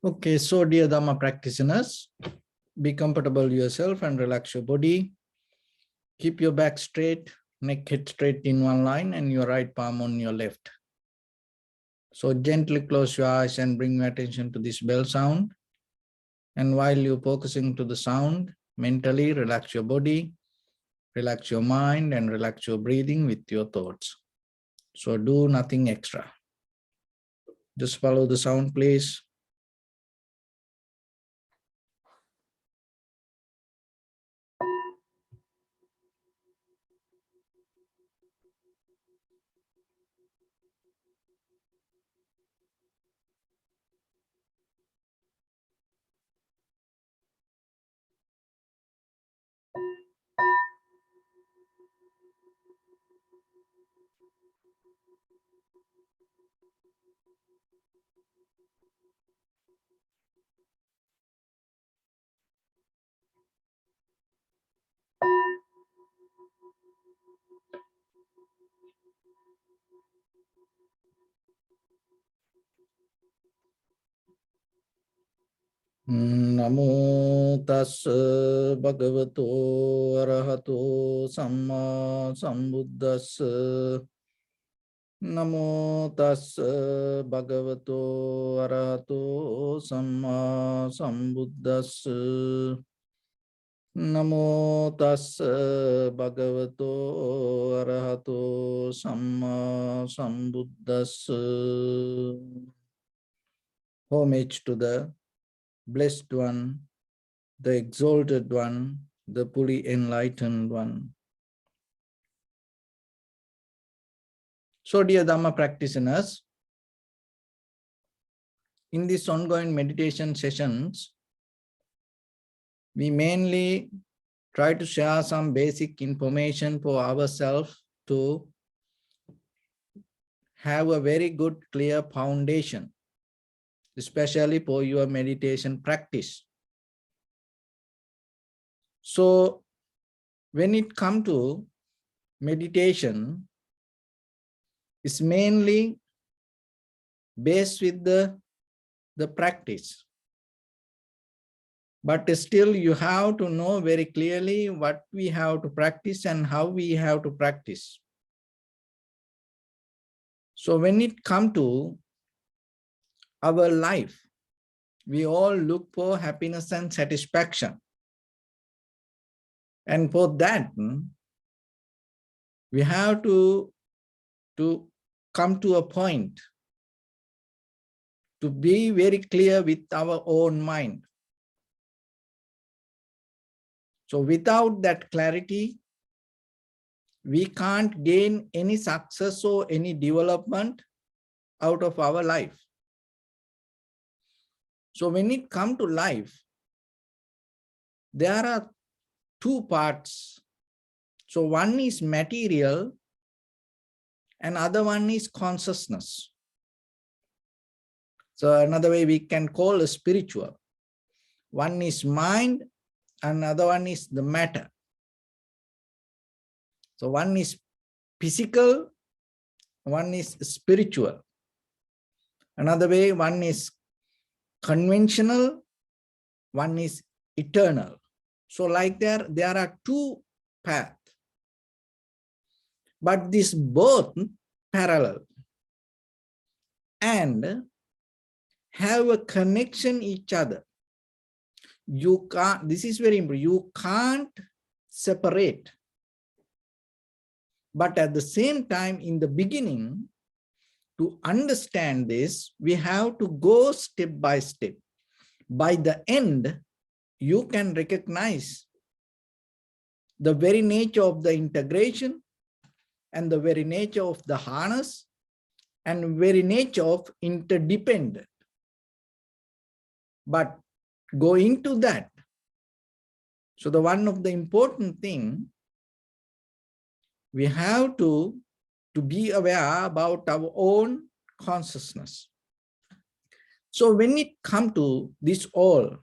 Okay, so dear Dharma practitioners, be comfortable yourself and relax your body. Keep your back straight, neck head straight in one line, and your right palm on your left. So gently close your eyes and bring your attention to this bell sound. And while you're focusing to the sound, mentally relax your body, relax your mind, and relax your breathing with your thoughts. So do nothing extra. Just follow the sound, please. Namo tassa bhagavato arahato samma sambuddhassa. Namo tassa bhagavato arahato samma sambuddhassa. Namo tassa bhagavato arahato samma sambuddhassa. Homage to the Blessed One, the Exalted One, the fully enlightened One. So, dear Dharma practitioners, in these ongoing meditation sessions, we mainly try to share some basic information for ourselves to have a very good, clear foundation, especially for your meditation practice. So, when it comes to meditation, it's mainly based with the practice. But still, you have to know very clearly what we have to practice and how we have to practice. So when it comes to our life, we all look for happiness and satisfaction. And for that, we have to come to a point to be very clear with our own mind. So without that clarity, we can't gain any success or any development out of our life. So when it comes to life, there are two parts. So one is material and other one is consciousness. So another way we can call a spiritual. One is mind, another one is the matter. So one is physical, one is spiritual. Another way, one is conventional, one is eternal. So like there are two paths, but these both parallel and have a connection each other. You can't, this is very important, you can't separate. But at the same time, in the beginning, to understand this, we have to go step by step. By the end, you can recognize the very nature of the integration and the very nature of the harness and very nature of interdependent. But go into that. So the one of the important thing, we have to be aware about our own consciousness. So when it comes to this all,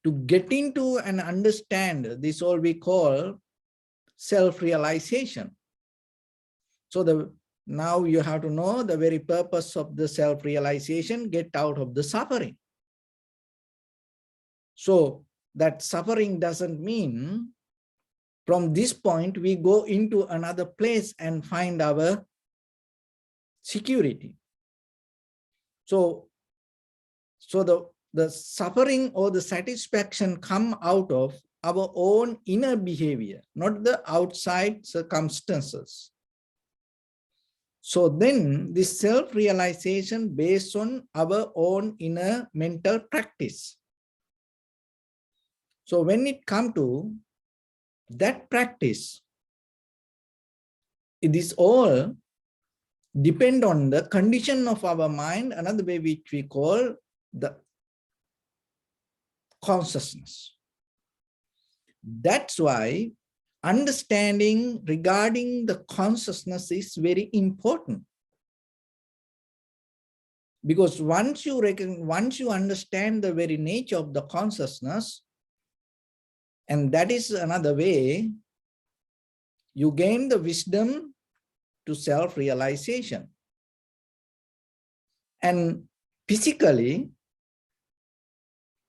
to get into and understand this all we call self-realization. So the Now you have to know the very purpose of the self-realization, get out of the suffering. So that suffering doesn't mean from this point we go into another place and find our security. So the suffering or the satisfaction come out of our own inner behavior, not the outside circumstances. So then this self-realization based on our own inner mental practice. So when it comes to that practice, it is all depend on the condition of our mind, another way which we call the consciousness. That's why understanding regarding the consciousness is very important. Because once you understand the very nature of the consciousness, and that is another way, you gain the wisdom to self-realization. And physically,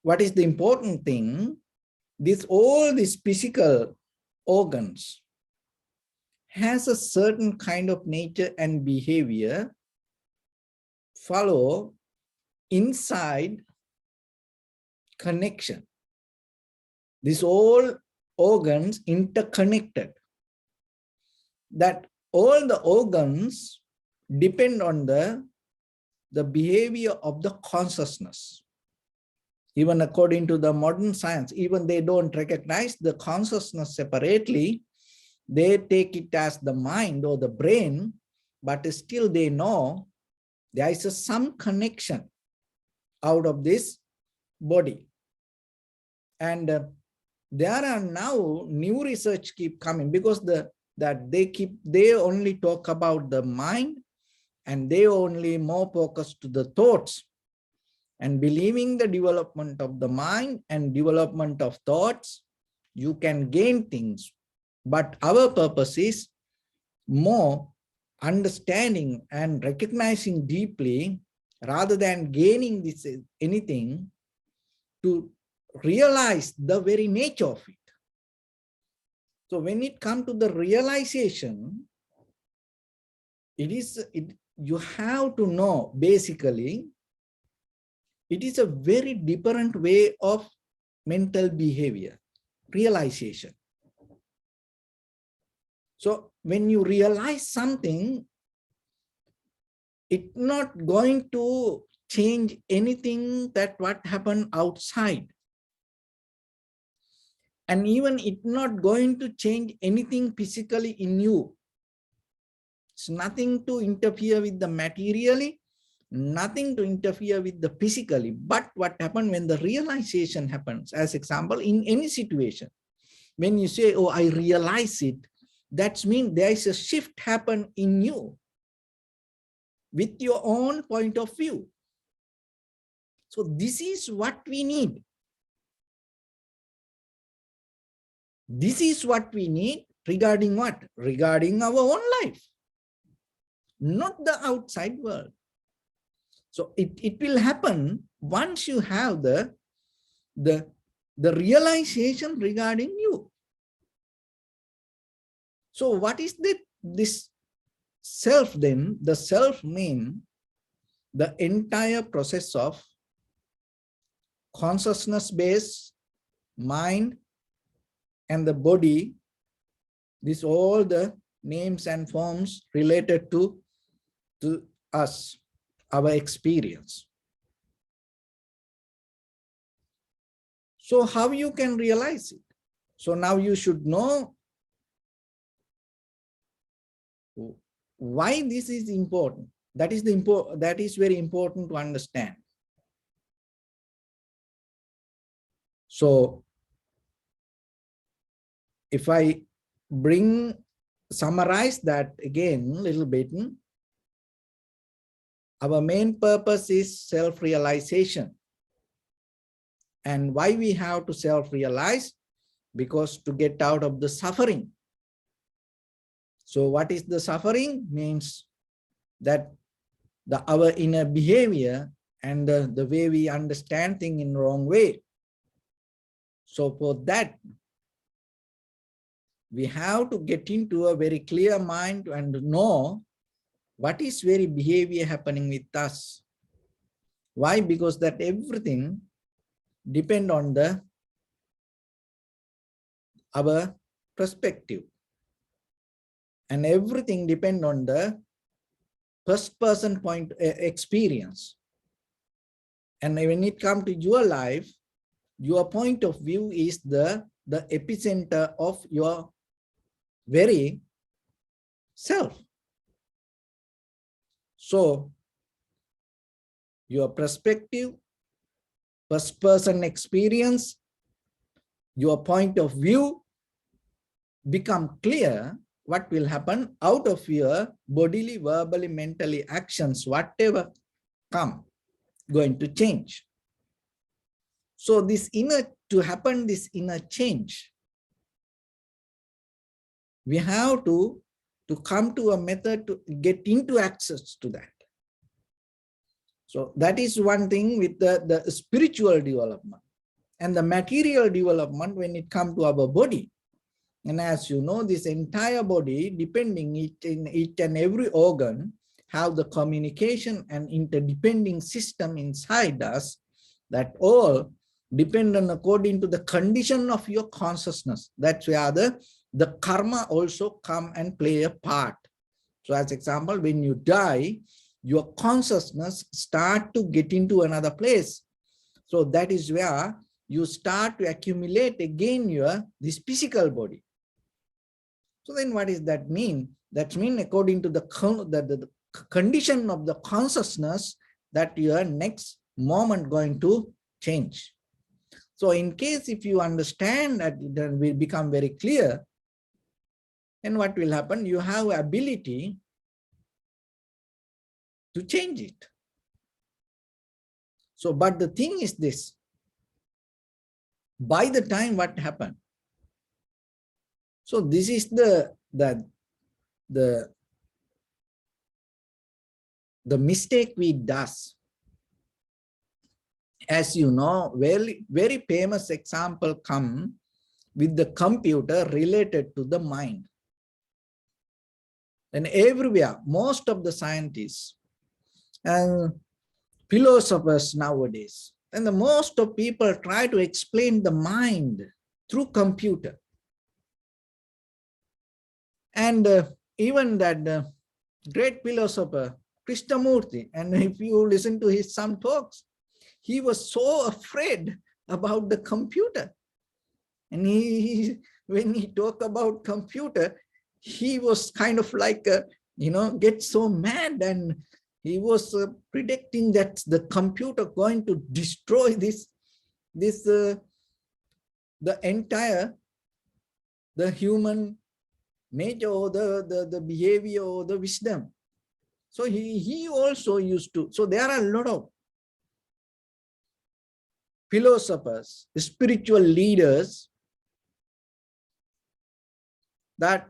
what is the important thing? All these physical organs has a certain kind of nature and behavior follow inside connection. These all organs interconnected. That all the organs depend on the behavior of the consciousness. Even according to the modern science, even they don't recognize the consciousness separately, they take it as the mind or the brain, but still they know there is some connection out of this body. And there are now new research keep coming, because they only talk about the mind and they only more focus to the thoughts. And believing the development of the mind and development of thoughts, you can gain things. But our purpose is more understanding and recognizing deeply, rather than gaining this anything, to realize the very nature of it. So when it comes to the realization, you have to know basically, it is a very different way of mental behavior, realization. So when you realize something, it's not going to change anything that what happened outside. And even it's not going to change anything physically in you. It's nothing to interfere with the materially, nothing to interfere with the physically. But what happened when the realization happens, as example, in any situation, when you say, oh, I realize it, that means there is a shift happen in you with your own point of view. So this is what we need. This is what we need regarding what? Regarding our own life, not the outside world. So it will happen once you have the realization regarding you. So what is this self then? The self means the entire process of consciousness-based mind and the body. These all the names and forms related to us, our experience. So how you can realize it? So now you should know why this is important. That is very important to understand. So if I summarize that again a little bit, our main purpose is self-realization. And why we have to self-realize? Because to get out of the suffering. So what is the suffering? Means that our inner behavior and the way we understand things in wrong way. So for that, we have to get into a very clear mind and know what is very behavior happening with us. Why? Because that everything depend on our perspective, and everything depend on the first person point experience. And when it comes to your life, your point of view is the epicenter of your very self. So your perspective, first person experience, your point of view become clear, what will happen out of your bodily, verbally, mentally actions, whatever come, going to change. So this inner, to happen this inner change, we have to come to a method to get into access to that. So that is one thing with the spiritual development. And the material development when it comes to our body. And as you know, this entire body, depending in each and every organ, have the communication and interdepending system inside us, that all depend on according to the condition of your consciousness. That's where the karma also come and play a part. So as example, when you die, your consciousness start to get into another place. So that is where you start to accumulate again this physical body. So then what does that mean? That means according to the condition of the consciousness, that your next moment going to change. So in case if you understand that, then will become very clear, then what will happen? You have ability to change it. So, but the thing is this, by the time what happened? So this is the mistake we does. As you know, very famous example come with the computer related to the mind. And everywhere, most of the scientists and philosophers nowadays, and the most of people try to explain the mind through computer. And even that great philosopher, Krishnamurti, and if you listen to his some talks, he was so afraid about the computer. And when he talked about computer, he was kind of like, get so mad, and he was predicting that the computer going to destroy the entire, the human nature or the behavior or the wisdom. So he also used to, so there are a lot of philosophers, spiritual leaders, that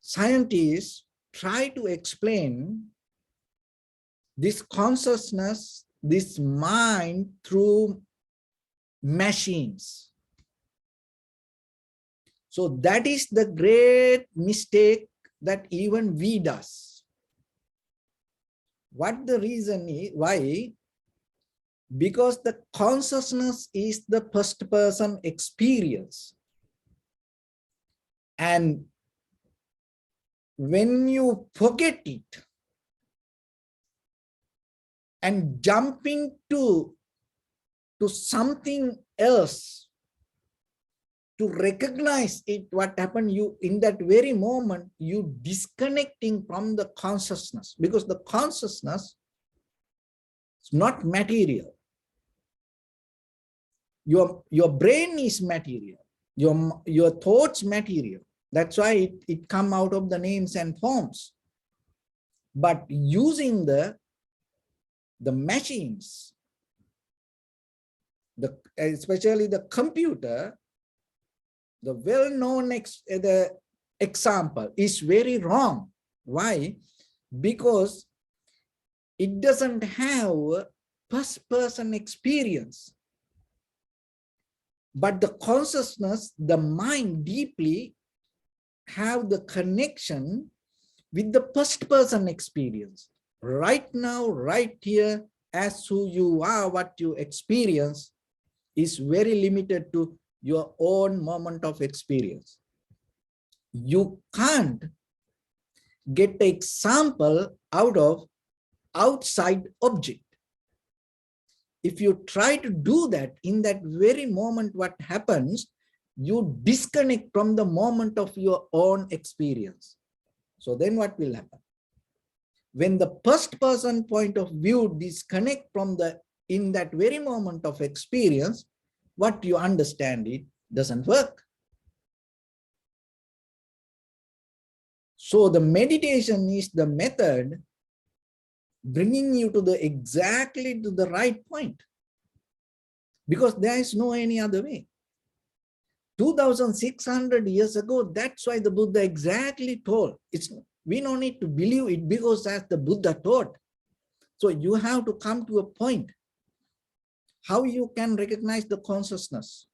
scientists try to explain this consciousness, this mind through machines. So that is the great mistake that even we does. What the reason is, why? Because the consciousness is the first person experience. And when you forget it and jumping to something else, to recognize it, what happened, you in that very moment, you disconnecting from the consciousness, because the consciousness is not material. Your brain is material, your thoughts material. That's why it come out of the names and forms. But using the machines, especially the computer, the well-known example is very wrong. Why? because it doesn't have first-person experience. But the consciousness, the mind deeply have the connection with the first-person experience. Right now, right here, as who you are, what you experience is very limited to your own moment of experience. You can't get the example out of outside object. If you try to do that, in that very moment, what happens, you disconnect from the moment of your own experience. So then what will happen? When the first person point of view disconnect from in that very moment of experience, what you understand, it doesn't work. So the meditation is the method bringing you to exactly to the right point, because there is no any other way. 2,600 years ago, that's why the Buddha exactly told. We don't need to believe it because that's the Buddha taught. So you have to come to a point how you can recognize the consciousness.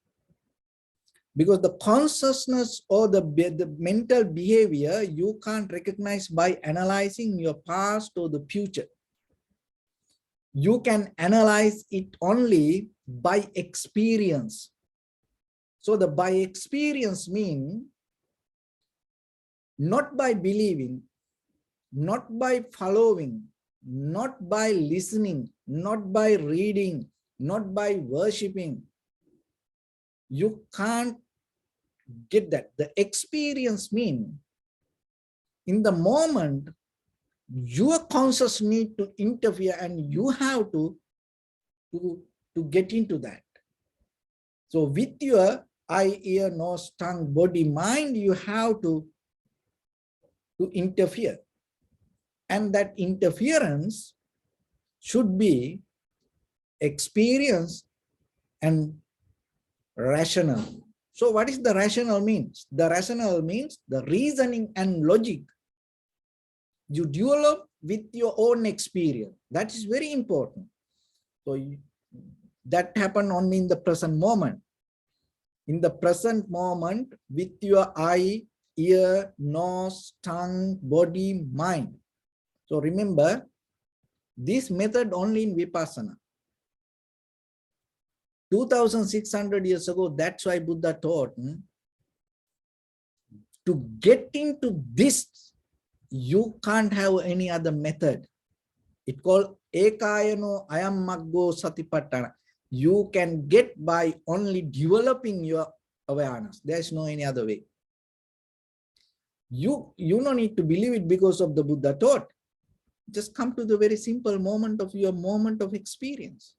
Because the consciousness or the mental behavior, you can't recognize by analyzing your past or the future. You can analyze it only by experience. So the by experience means not by believing, not by following, not by listening, not by reading, not by worshipping. You can't get that. The experience means in the moment, your conscious need to interfere and you have to get into that. So with your eye, ear, nose, tongue, body, mind, you have to interfere. And that interference should be experience and rational. So what is the rational means? The rational means the reasoning and logic you develop with your own experience. That is very important. So that happened only in the present moment. In the present moment, with your eye, ear, nose, tongue, body, mind. So remember, this method only in Vipassana. 2,600 years ago, that's why Buddha taught, to get into this, you can't have any other method. It's called Ekayano Ayam Maggo Satipatthana. You can get by only developing your awareness. There's no any other way. You don't need to believe it because of the Buddha taught. Just come to the very simple moment of your moment of experience.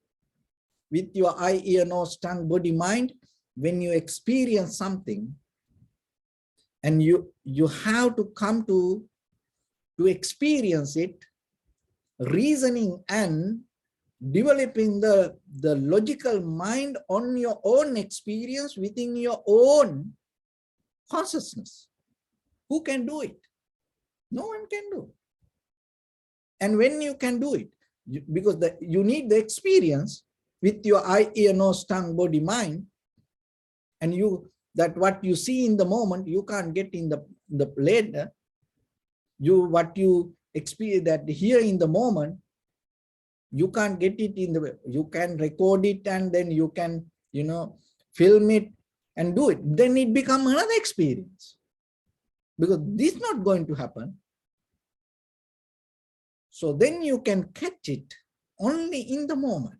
With your eye, ear, nose, tongue, body, mind, when you experience something, and you have to come to experience it, reasoning and developing the logical mind on your own experience within your own consciousness. Who can do it? No one can do. And when you can do it, because you need the experience with your eye, ear, nose, tongue, body, mind, and that what you see in the moment, you can't get in the later. What you experience that here in the moment, you can't get it in you can record it and then you can, film it and do it. Then it becomes another experience. Because this is not going to happen. So then you can catch it only in the moment.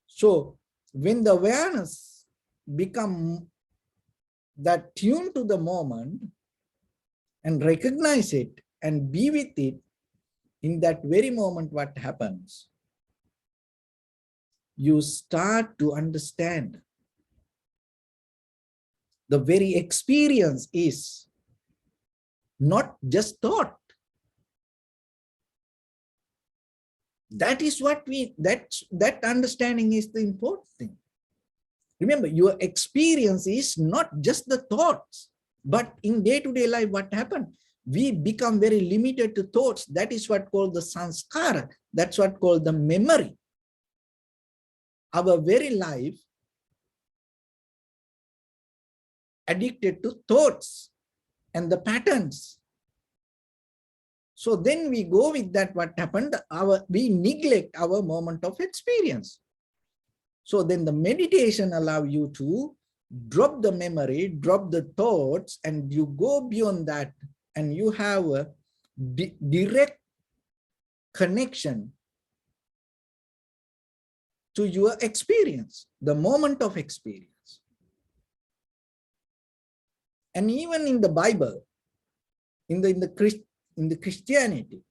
So when the awareness become that tuned to the moment and recognize it and be with it, in that very moment, what happens? You start to understand the very experience is not just thought. That is what that understanding is the important thing. Remember, your experience is not just the thoughts, but in day-to-day life, what happened? we become very limited to thoughts. That is what called the sanskara. That's what called the memory. Our very life addicted to thoughts and the patterns. So then we go with that, what happened, we neglect our moment of experience. So then the meditation allows you to drop the memory, drop the thoughts, and you go beyond that, and you have a direct connection to your experience, the moment of experience. And even in the Bible, in the Christianity,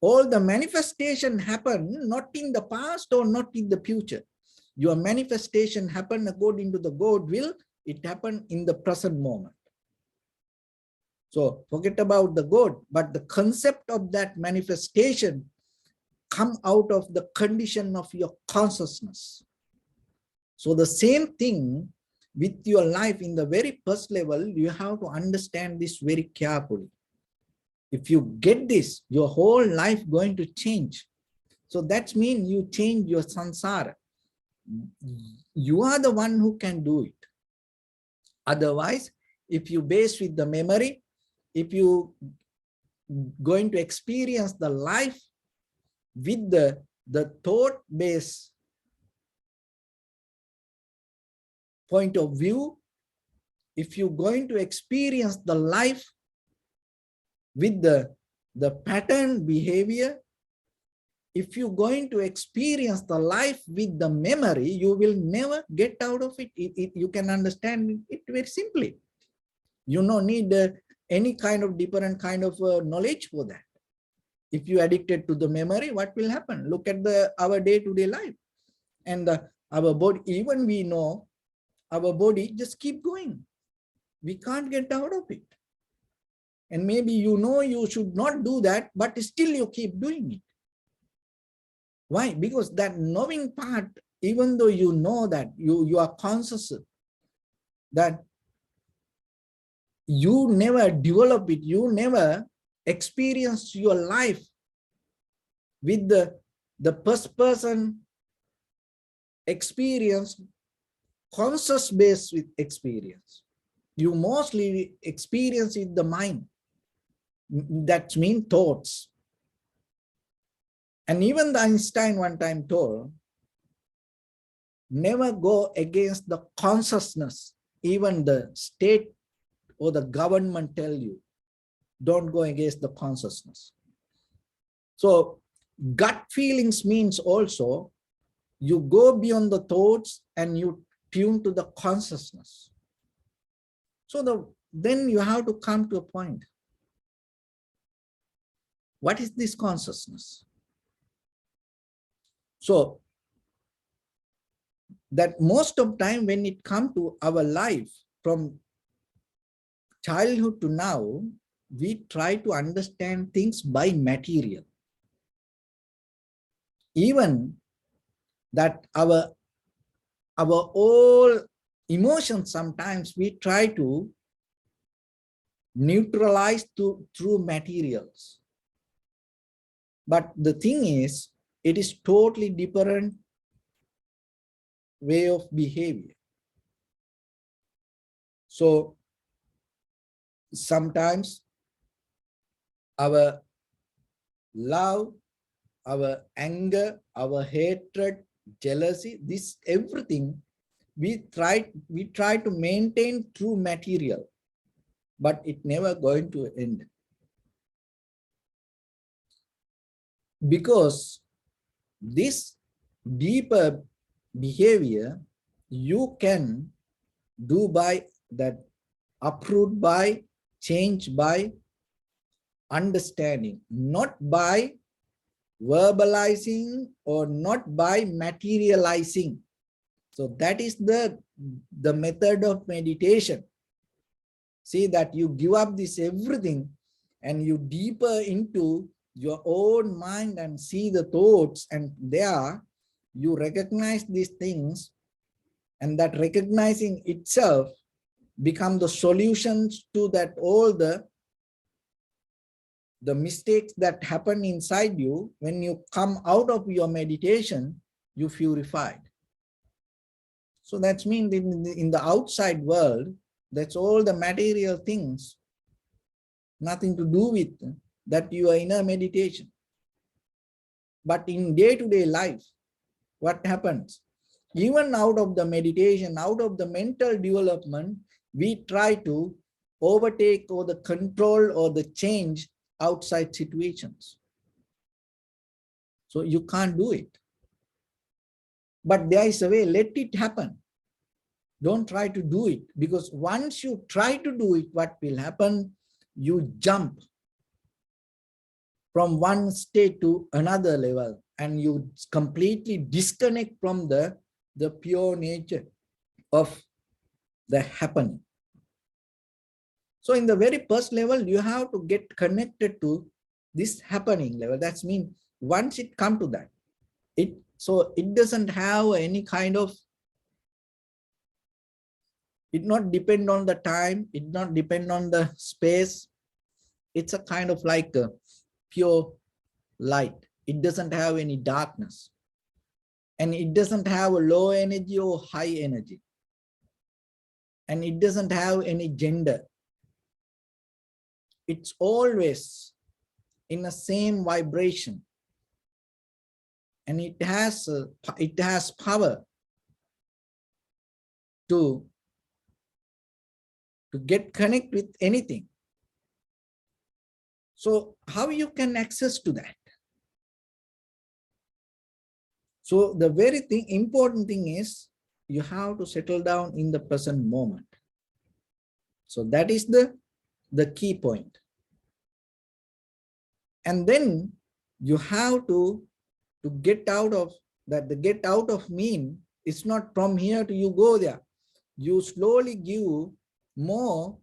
all the manifestation happen not in the past or not in the future. Your manifestation happen according to the God will. It happened in the present moment. So forget about the God, but the concept of that manifestation come out of the condition of your consciousness. So the same thing with your life in the very first level, you have to understand this very carefully. If you get this, your whole life going to change. So that means you change your samsara. You are the one who can do it. Otherwise, if you base with the memory, if you going to experience the life with the thought-based point of view, if you're going to experience the life with the pattern behavior, if you're going to experience the life with the memory, you will never get out of it. You can understand it very simply. You don't need any kind of different kind of knowledge for that. If you addicted to the memory, what will happen? Look at our day-to-day life. And our body, even we know, our body just keep going. We can't get out of it. And maybe you know you should not do that, but still you keep doing it. Why? Because that knowing part, even though you know that you are conscious that you never develop it, you never experience your life with the first person experience, conscious based with experience. You mostly experience in the mind. That means thoughts. And even the Einstein one time told, never go against the consciousness. Even the state or the government tell you, don't go against the consciousness. So gut feelings means also you go beyond the thoughts and you tune to the consciousness. So then you have to come to a point. What is this consciousness? So that most of time when it comes to our life from childhood to now, we try to understand things by material. Even that our all emotions, sometimes we try to neutralize through materials. But the thing is, it is totally different way of behavior. So sometimes our love, our anger, our hatred, jealousy, this everything we try to maintain through material, but it never going to end. Because this deeper behavior you can do by that, uproot by, change by understanding, not by verbalizing or not by materializing. So that is the method of meditation. See that you give up this everything and you deeper into your own mind and see the thoughts, and there you recognize these things, and that recognizing itself become the solutions to that all the The mistakes that happen inside you, when you come out of your meditation, you purified. So that means in the outside world, that's all the material things, nothing to do with that your inner meditation. But in day-to-day life, what happens? Even out of the meditation, out of the mental development, we try to overtake or the control or the change outside situations. So you can't do it. But there is a way, let it happen. Don't try to do it, because once you try to do it, what will happen? You jump from one state to another level, and you completely disconnect from the pure nature of the happening. So in the very first level, you have to get connected to this happening level. That means once it comes to that, so it doesn't have any kind of, it not depend on the time, it not depend on the space. It's a kind of like a pure light. It doesn't have any darkness, and it doesn't have a low energy or high energy, and it doesn't have any gender. It's always in the same vibration, and it has power to get connect with anything. So how you can access to that? So the very important thing is you have to settle down in the present moment. So that is the key point. And then you have to get out of that. The get out of mean, it's not from here to you go there. You slowly give more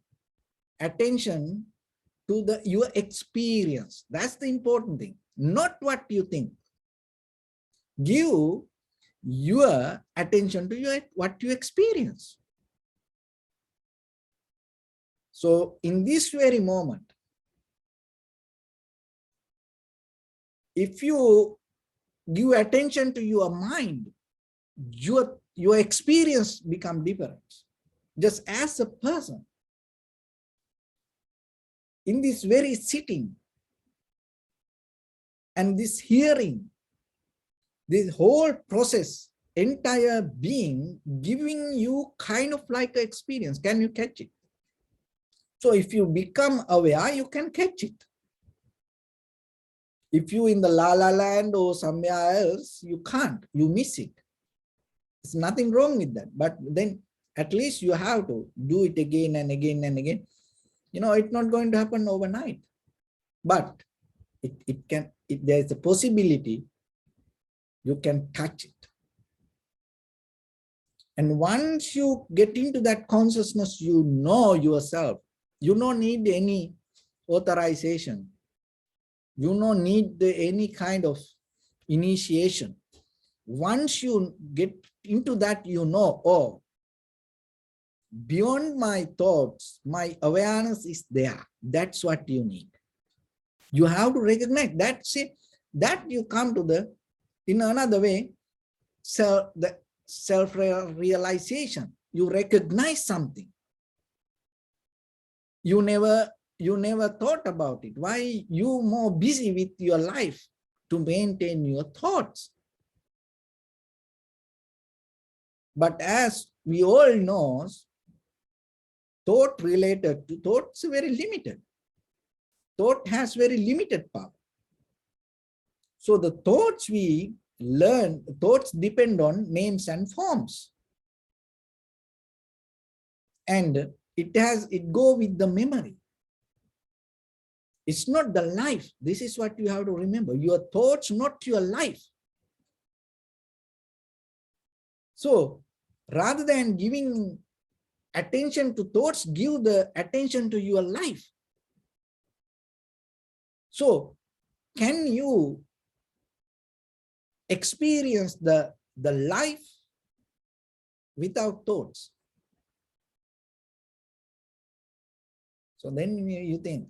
attention to your experience. That's the important thing, not what you think. Give your attention to what you experience. So in this very moment, if you give attention to your mind, your experience become different. Just as a person, in this very sitting and this hearing, this whole process, entire being giving you kind of like an experience. Can you catch it? So if you become aware, you can catch it. If you in the la la land or somewhere else, you can't, you miss it. There's nothing wrong with that. But then at least you have to do it again and again and again. You know, it's not going to happen overnight, but there's a possibility you can touch it. And once you get into that consciousness, you know yourself. You don't need any authorization. You don't need any kind of initiation. Once you get into that, you know, oh, beyond my thoughts, my awareness is there. That's what you need. You have to recognize that. See, that you come to in another way, the self-realization. You recognize something. You never thought about it. Why you more busy with your life to maintain your thoughts? But as we all know, thought related to thoughts is very limited. Thought has very limited power. So the thoughts we learn, thoughts depend on names and forms. And it go with the memory. It's not the life. This is what you have to remember. Your thoughts, not your life. So rather than giving attention to thoughts, give the attention to your life. So can you experience the life without thoughts? So then you think,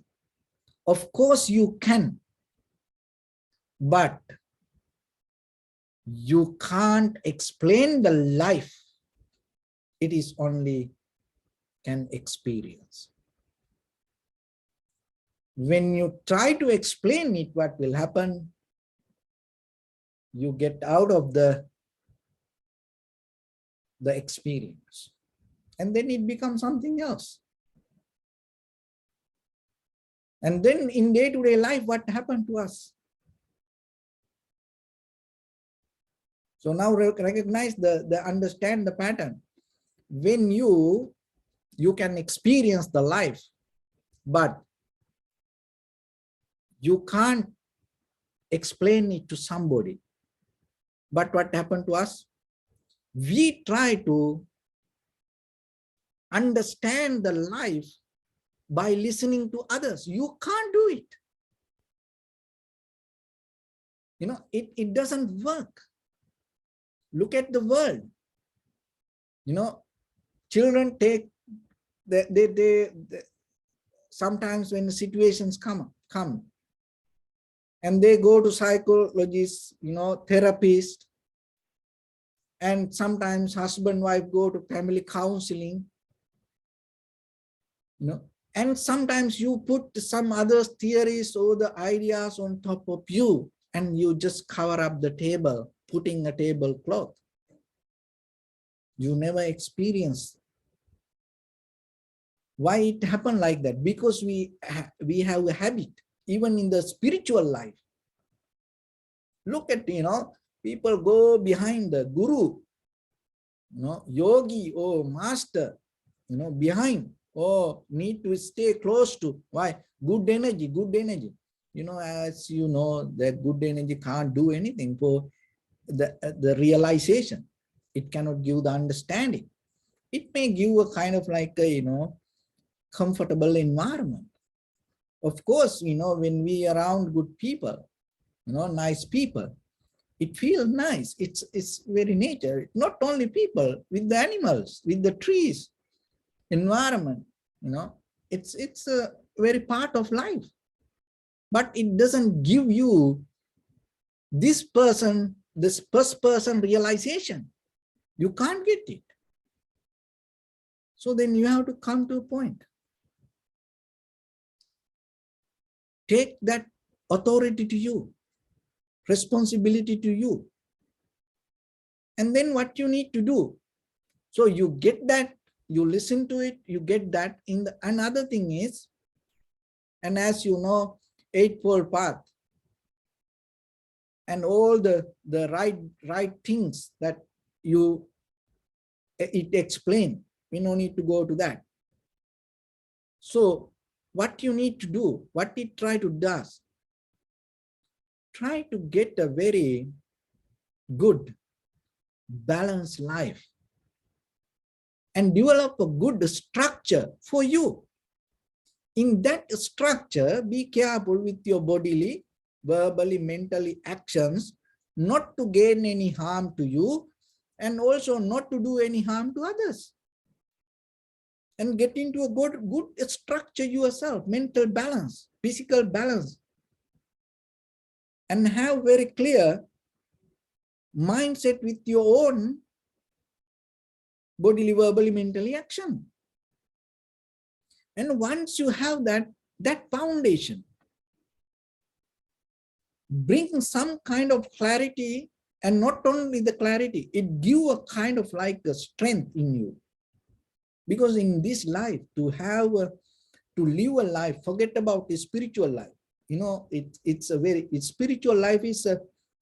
Of course you can, but you can't explain the life. It is only can experience. When you try to explain it, what will happen? You get out of the experience, and then it becomes something else. And then in day-to-day life, what happened to us? So now recognize understand the pattern. When you can experience the life, but you can't explain it to somebody. But what happened to us? We try to understand the life by listening to others. You can't do it. You know, it doesn't work. Look at the world. You know, children take they sometimes when situations come and they go to psychologists, you know, therapists, and sometimes husband wife go to family counseling, you know, and sometimes you put some other theories or the ideas on top of you, and you just cover up the table, putting a tablecloth. You never experience. Why it happened like that? Because we have a habit, even in the spiritual life. Look at, you know, people go behind the guru, you know, yogi or master, you know, behind. Oh, need to stay close to. Why? Good energy, good energy. You know, as you know, that good energy can't do anything for the realization. It cannot give the understanding. It may give a kind of like a, you know, comfortable environment. Of course, you know, when we are around good people, you know, nice people, it feels nice. It's very nature. Not only people, with the animals, with the trees, environment, you know, it's a very part of life. But it doesn't give you this first person realization. You can't get it. So then you have to come to a point. Take that authority to you, responsibility to you. And then what you need to do? So you get that, you listen to it, you get that. Another thing is, and as you know, Eightfold Path and all the right things that it explain. We no need to go to that. So what you need to do, what it try to does, try to get a very good balanced life and develop a good structure for you. In that structure, be careful with your bodily, verbally, mentally actions, not to gain any harm to you, and also not to do any harm to others. And get into a good structure yourself, mental balance, physical balance, and have very clear mindset with your own bodily, verbally, mentally action. And once you have that foundation, bring some kind of clarity, and not only the clarity, it give a kind of like a strength in you. Because in this life, to live a life, forget about the spiritual life. You know, it's spiritual life is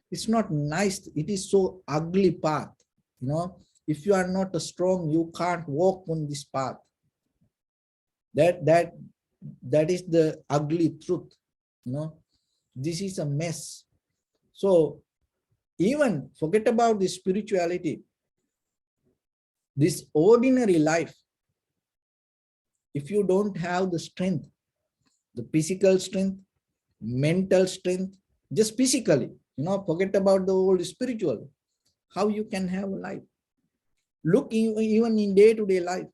it's not nice. It is so ugly path. You know, if you are not strong, you can't walk on this path. That is the ugly truth. You know, this is a mess. So even forget about the spirituality. This ordinary life, if you don't have the strength, the physical strength, mental strength, just physically, you know, forget about the whole spiritual, how you can have a life. Look, even in day-to-day life,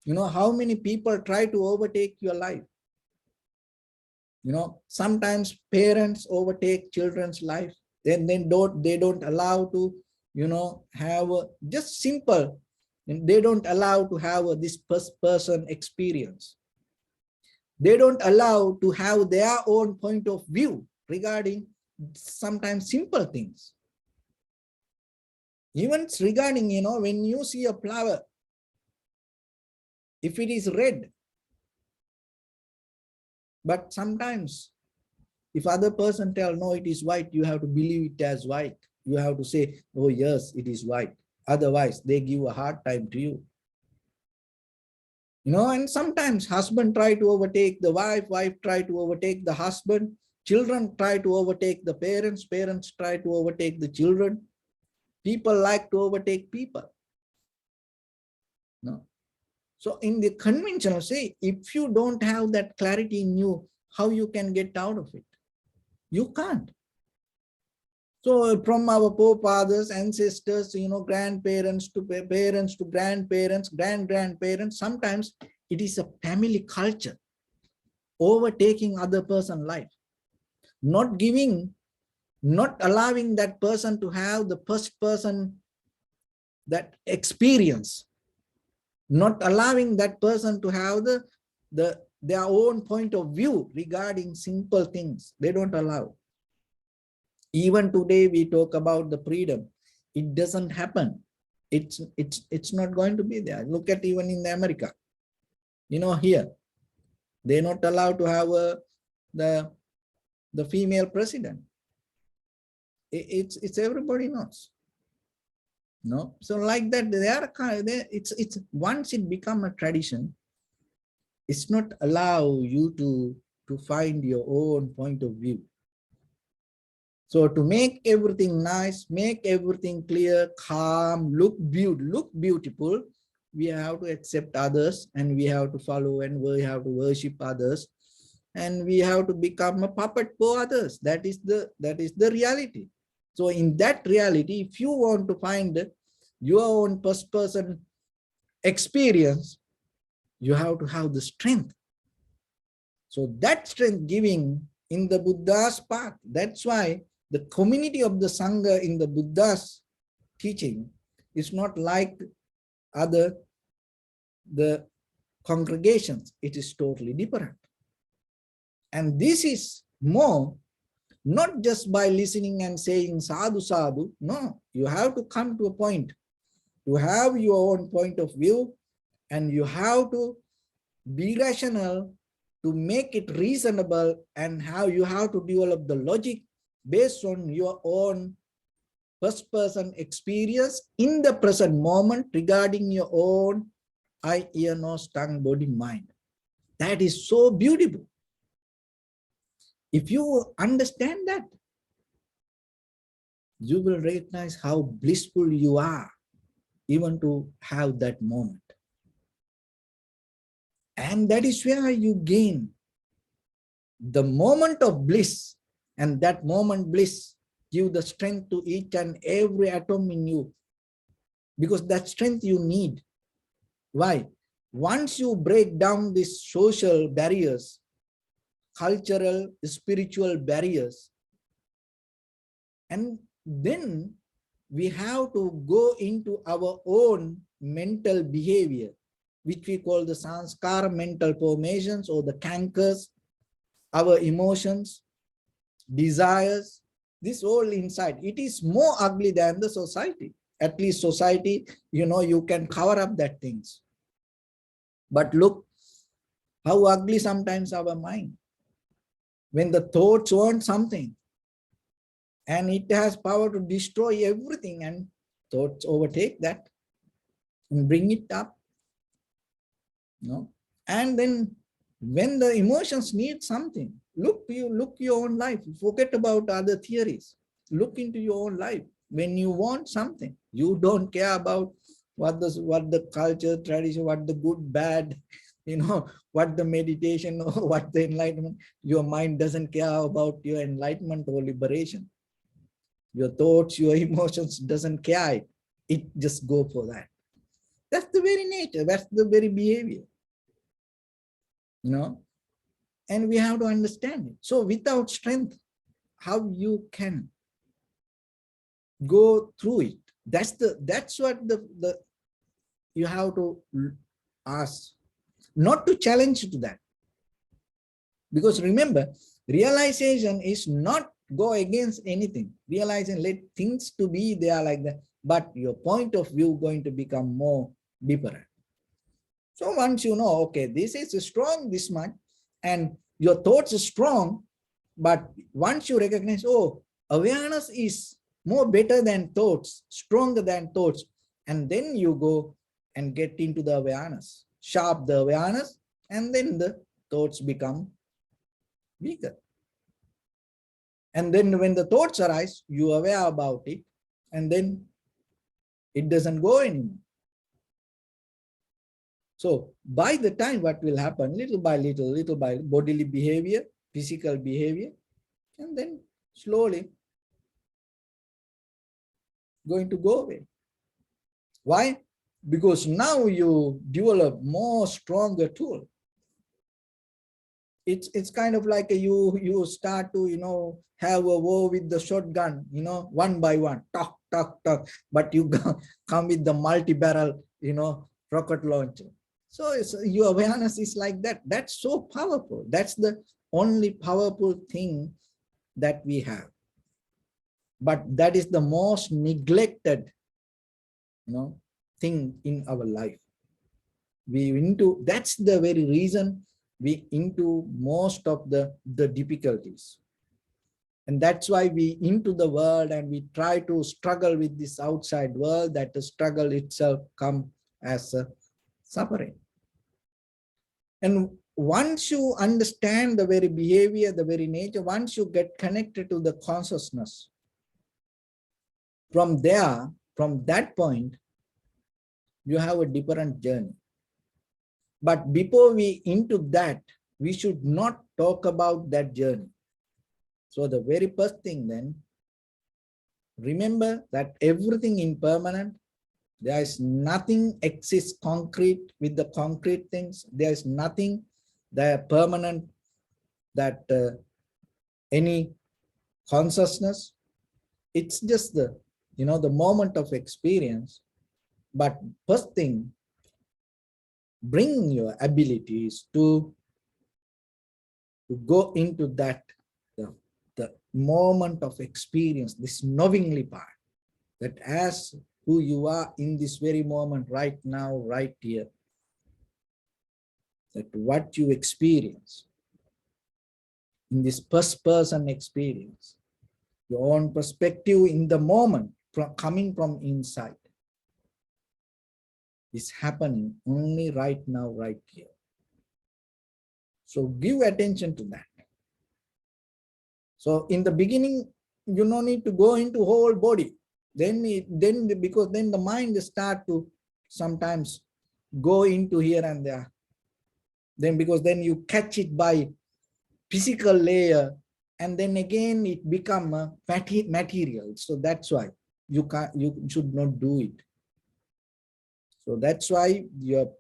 you know, how many people try to overtake your life. Sometimes parents overtake children's life. Then they don't allow to, have just simple. And they don't allow to have this first person experience. They don't allow to have their own point of view regarding sometimes simple things. Even regarding, when you see a flower, if it is red, but sometimes if other person tell, no, it is white, you have to believe it as white. You have to say, oh yes, it is white. Otherwise, they give a hard time to you. And sometimes husband try to overtake the wife, wife try to overtake the husband, children try to overtake the parents, parents try to overtake the children. People like to overtake people. No. So in the conventional, say, if you don't have that clarity in you, how you can get out of it? You can't. So from our forefathers, ancestors, grandparents to parents to grandparents, grandparents, sometimes it is a family culture overtaking other person's life, not allowing that person to have the first person that experience, not allowing that person to have their own point of view regarding simple things. They don't allow. Even today we talk about the freedom. It doesn't happen. It's not going to be there. Look at even in America. Here they're not allowed to have the female president. It's everybody knows. No, so like that it's once it become a tradition, it's not allow you to find your own point of view. So to make everything nice, make everything clear, calm, look beautiful, we have to accept others, and we have to follow, and we have to worship others, and we have to become a puppet for others. That is the reality. So in that reality, if you want to find your own first person experience, you have to have the strength. So that strength giving in the Buddha's path. That's why the community of the Sangha in the Buddha's teaching is not like the congregations. It is totally different. And this is more not just by listening and saying sadhu sadhu. No, you have to come to a point to have your own point of view, and you have to be rational to make it reasonable, and how you have to develop the logic based on your own first person experience in the present moment regarding your own eye, ear, nose, tongue, body, mind. That is so beautiful. If you understand that, you will recognize how blissful you are even to have that moment. And that is where you gain the moment of bliss, and that moment bliss give the strength to each and every atom in you, because that strength you need. Why? Once you break down these social barriers, cultural, spiritual barriers, and then we have to go into our own mental behavior, which we call the sanskara, mental formations, or the cankers, our emotions, desires, this all inside. It is more ugly than the society. At least society, you can cover up that things. But look how ugly sometimes our mind. When the thoughts want something, and it has power to destroy everything, and thoughts overtake that and bring it up. And then when the emotions need something, look your own life. Forget about other theories. Look into your own life. When you want something, you don't care about what the culture, tradition, what the good, bad, what the meditation or what the enlightenment. Your mind doesn't care about your enlightenment or liberation. Your thoughts, your emotions doesn't care. It just go for that. That's the very nature. That's the very behavior. And we have to understand it. So without strength, how you can go through it? That's what the you have to ask, not to challenge to that. Because remember, realization is not go against anything. Realizing, let things to be there like that, but your point of view going to become more different. So once you know, okay, this is strong this much, and your thoughts are strong, but once you recognize, oh, awareness is more better than thoughts, stronger than thoughts, and then you go and get into the awareness, sharp the awareness, and then the thoughts become weaker. And then when the thoughts arise, you are aware about it, and then it doesn't go anymore. So by the time what will happen, little by bodily behavior, physical behavior, and then slowly going to go away. Why? Because now you develop more stronger tool. It's kind of like you start to have a war with the shotgun, one by one, tuck tuck tuck, but you come with the multi-barrel rocket launcher. So your awareness is like that. That's so powerful. That's the only powerful thing that we have. But that is the most neglected thing in our life. That's the very reason we into most of the difficulties. And that's why we into the world and we try to struggle with this outside world, that the struggle itself come as a suffering. And once you understand the very behavior, the very nature, once you get connected to the consciousness, from there, from that point, you have a different journey. But before we into that, we should not talk about that journey. So the very first thing then, remember that everything impermanent. There is nothing exists concrete with the concrete things. There is nothing that permanent, that any consciousness. It's just the the moment of experience. But first thing, bring your abilities to go into that the moment of experience, this knowingly part, that as who you are in this very moment, right now, right here, that what you experience in this first person experience, your own perspective in the moment, coming from inside, is happening only right now, right here. So give attention to that. So in the beginning, you no need to go into whole body. Because then the mind start to sometimes go into here and there. Then because then you catch it by physical layer, and then again it become a material. So that's why you should not do it. So that's why your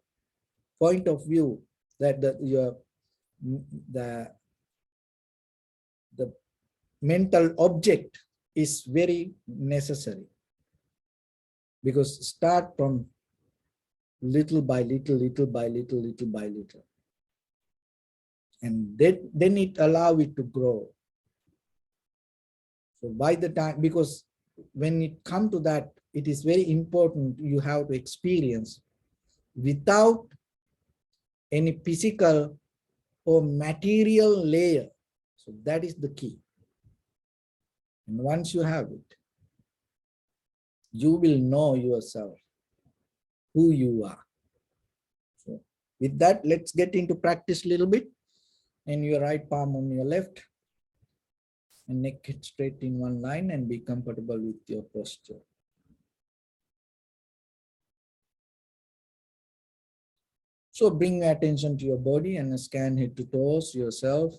point of view, that the mental object is very necessary, because start from little by little, and then it allow it to grow. So by the time, because when it come to that, it is very important you have to experience without any physical or material layer. So that is the key. And once you have it, you will know yourself, who you are. So with that, let's get into practice a little bit. And your right palm on your left, and neck hit straight in one line, and be comfortable with your posture. So bring attention to your body and scan head to toes yourself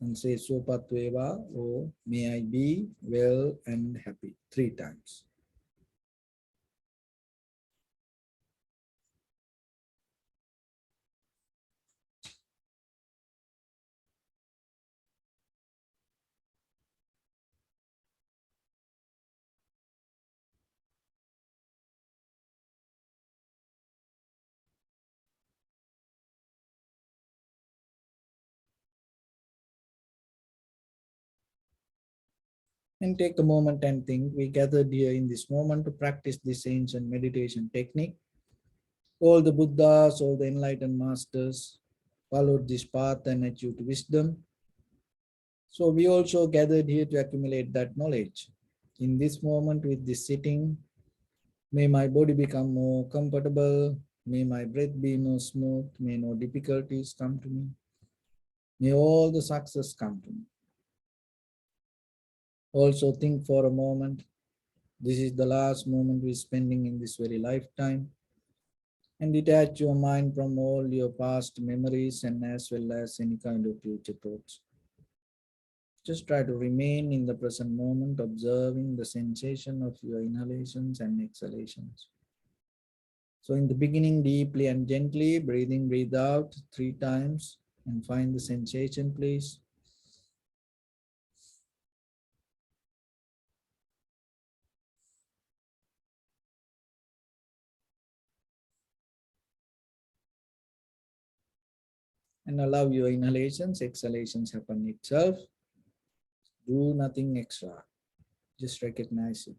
and say Sopatveva, or may I be well and happy, 3 times. And take a moment and think. We gathered here in this moment to practice this ancient meditation technique. All the Buddhas, all the enlightened masters followed this path and achieved wisdom. So we also gathered here to accumulate that knowledge. In this moment, with this sitting, may my body become more comfortable. May my breath be more smooth. May no difficulties come to me. May all the success come to me. Also think for a moment. This is the last moment we're spending in this very lifetime. And detach your mind from all your past memories and as well as any kind of future thoughts. Just try to remain in the present moment, observing the sensation of your inhalations and exhalations. So in the beginning, deeply and gently, breathing, breathe out 3 times and find the sensation, please. And allow your inhalations, exhalations happen itself. Do nothing extra. Just recognize it.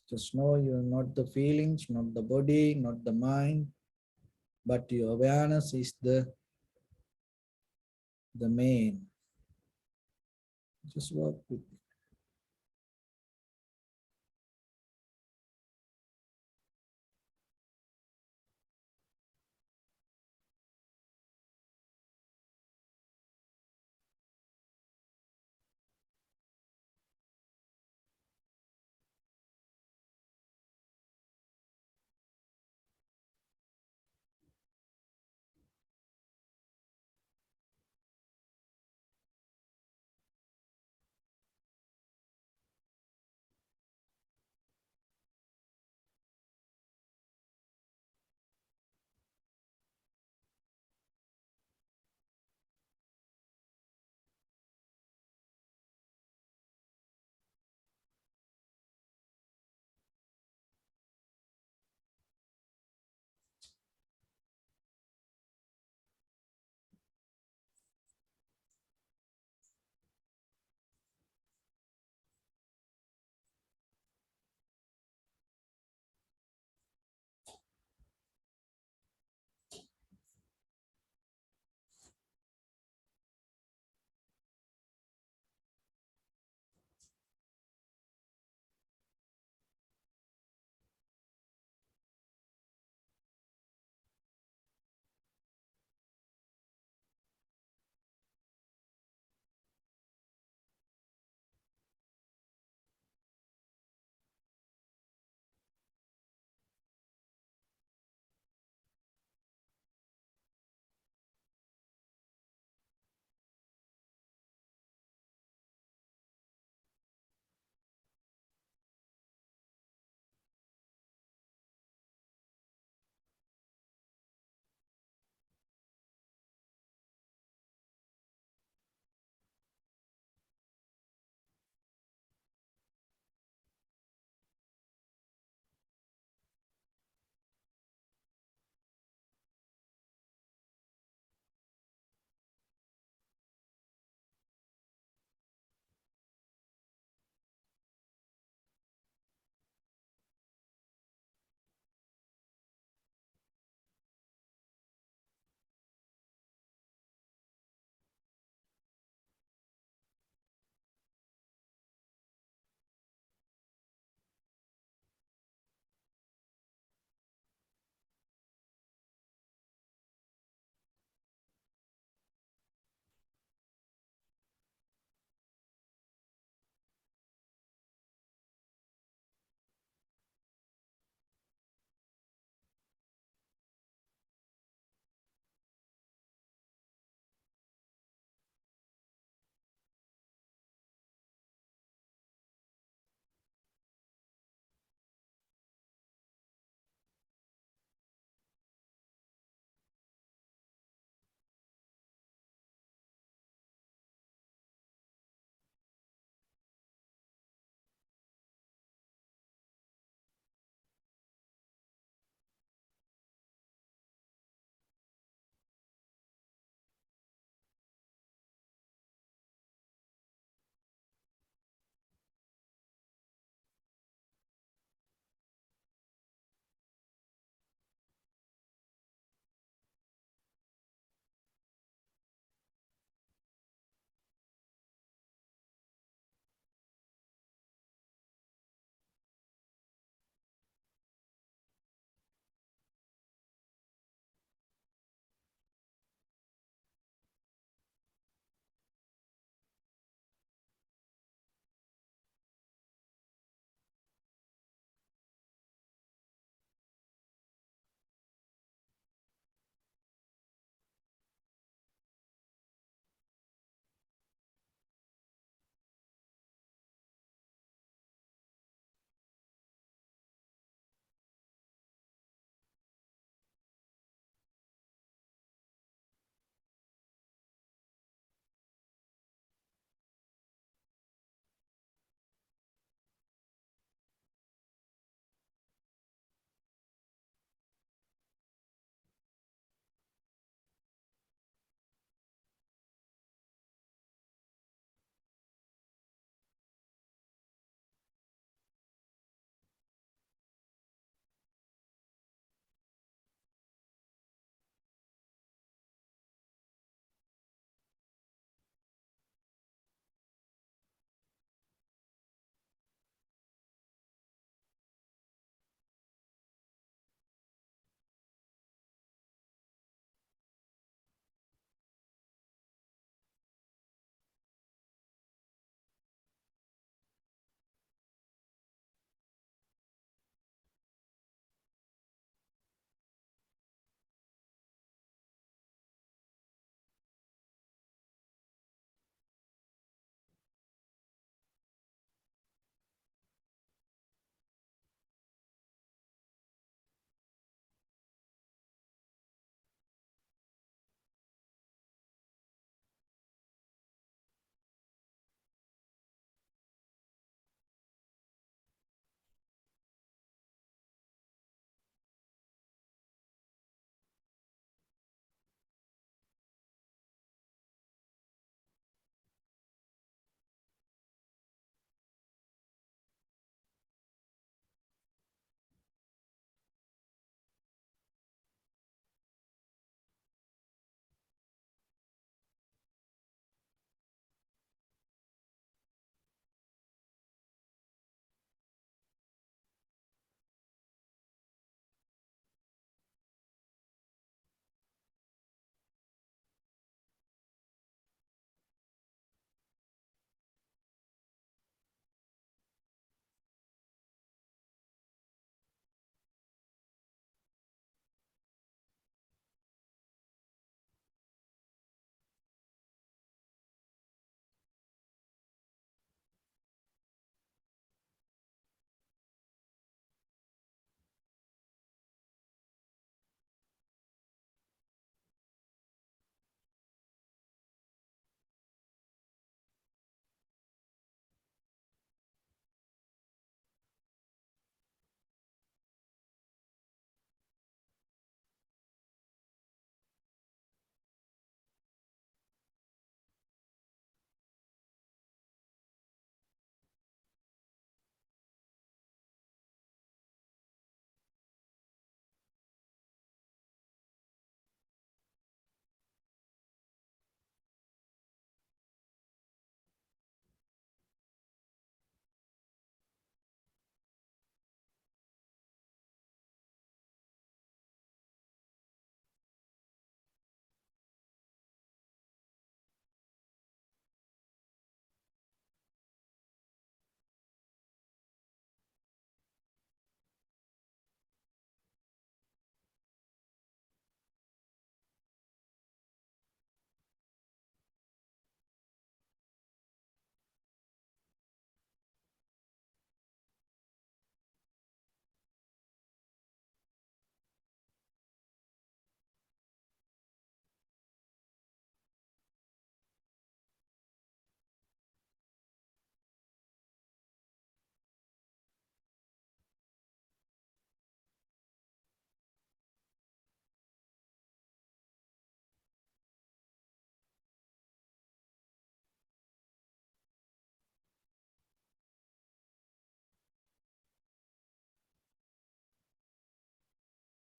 Just know you're not the feelings, not the body, not the mind, but your awareness is the main. Just work with it.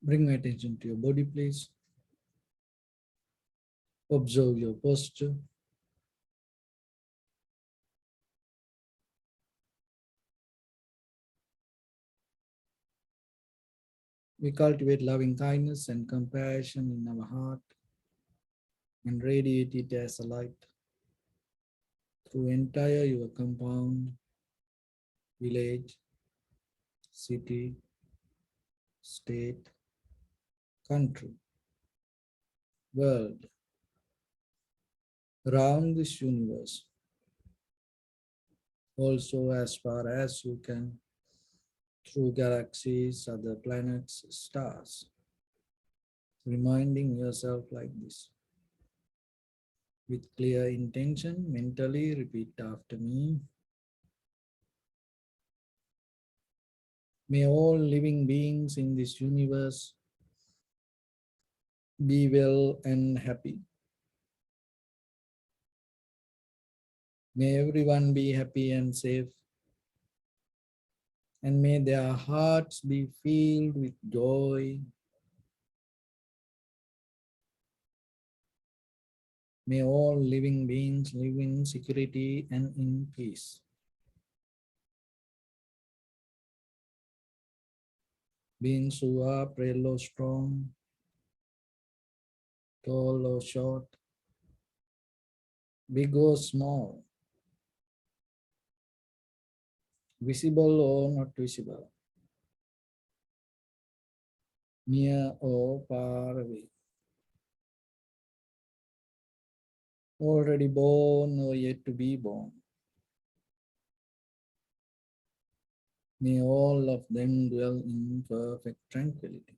Bring attention to your body, please. Observe your posture. We cultivate loving kindness and compassion in our heart and radiate it as a light through entire your compound, village, city, state, country, world, around this universe, also as far as you can, through galaxies, other planets, stars, reminding yourself like this. With clear intention, mentally repeat after me. May all living beings in this universe be well and happy. May everyone be happy and safe. And may their hearts be filled with joy. May all living beings live in security and in peace. Beings who are frail or strong, tall or short, big or small, visible or not visible, near or far away, already born or yet to be born. May all of them dwell in perfect tranquility.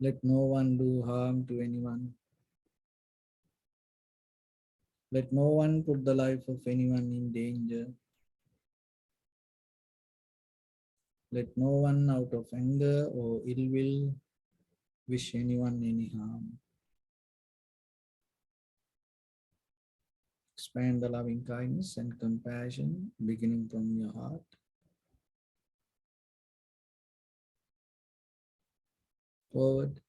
Let no one do harm to anyone. Let no one put the life of anyone in danger. Let no one out of anger or ill will wish anyone any harm. Expand the loving kindness and compassion beginning from your heart. Forward,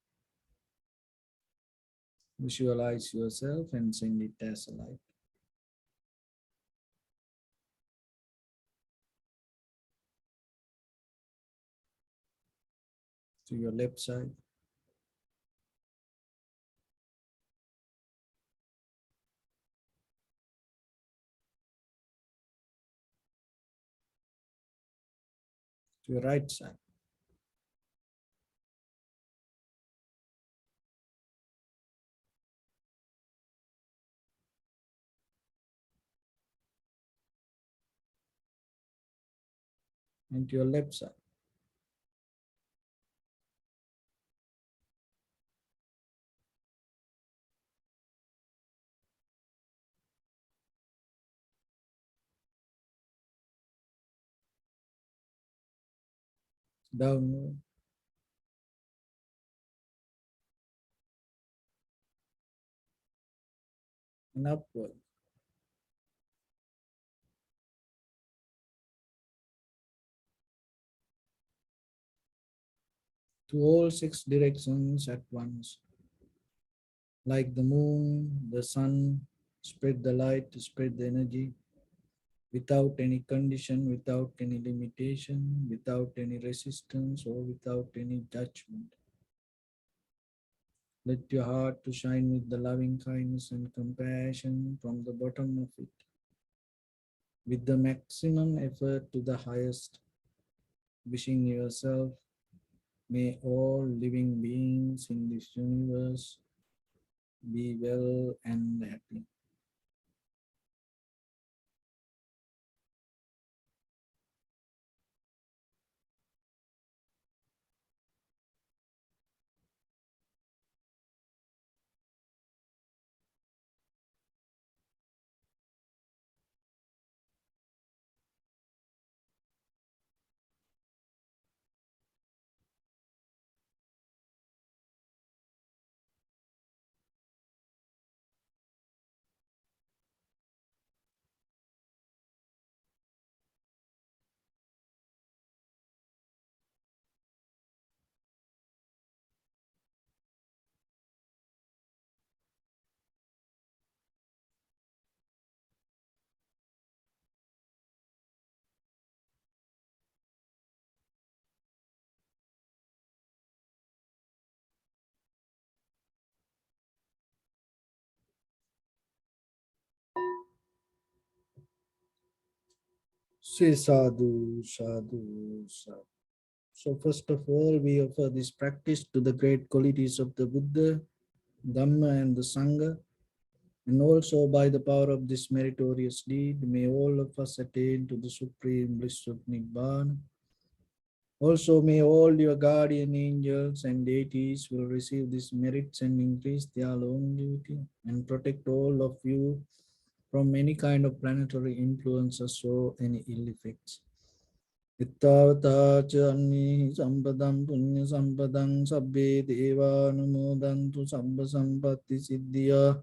visualize yourself and send it as a light. To your left side, to your right side, and to your left side. Downward and upward. To all six directions at once. Like the moon, the sun, spread the light, spread the energy without any condition, without any limitation, without any resistance, or without any judgment. Let your heart to shine with the loving kindness and compassion from the bottom of it, with the maximum effort to the highest, wishing yourself, may all living beings in this universe be well and happy. Say sadhu, sadhu, sadhu. So first of all, we offer this practice to the great qualities of the Buddha, Dhamma and the Sangha. And also by the power of this meritorious deed, may all of us attain to the supreme bliss of Nibbana. Also may all your guardian angels and deities will receive these merits and increase their longevity and protect all of you from any kind of planetary influences or any ill effects. Ittavata cha anni sampadam punya sampadam sabbe deva numodantu sabba sampatti siddhya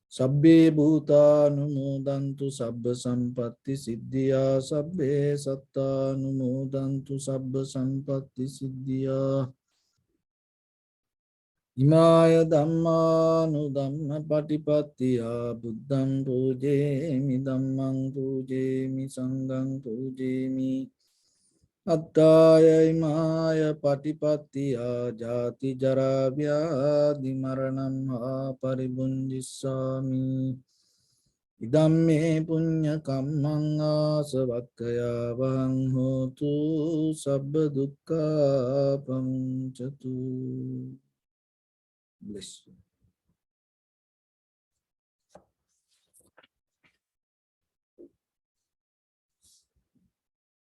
sabbe bhuta numodantu sabba sampatti siddhya sabbe satta numodantu sabba sampatti siddhya Imaya dhamma nu dhamma patipattiya buddham pujemi dhammam pujemi sangham pujemi Attaya imaya patipattiya jati jara vyadhi maranam ha paribunjissami Idamme punya kammang asavakkaya vang hotu sabba dukkha pamchatu. Bless you.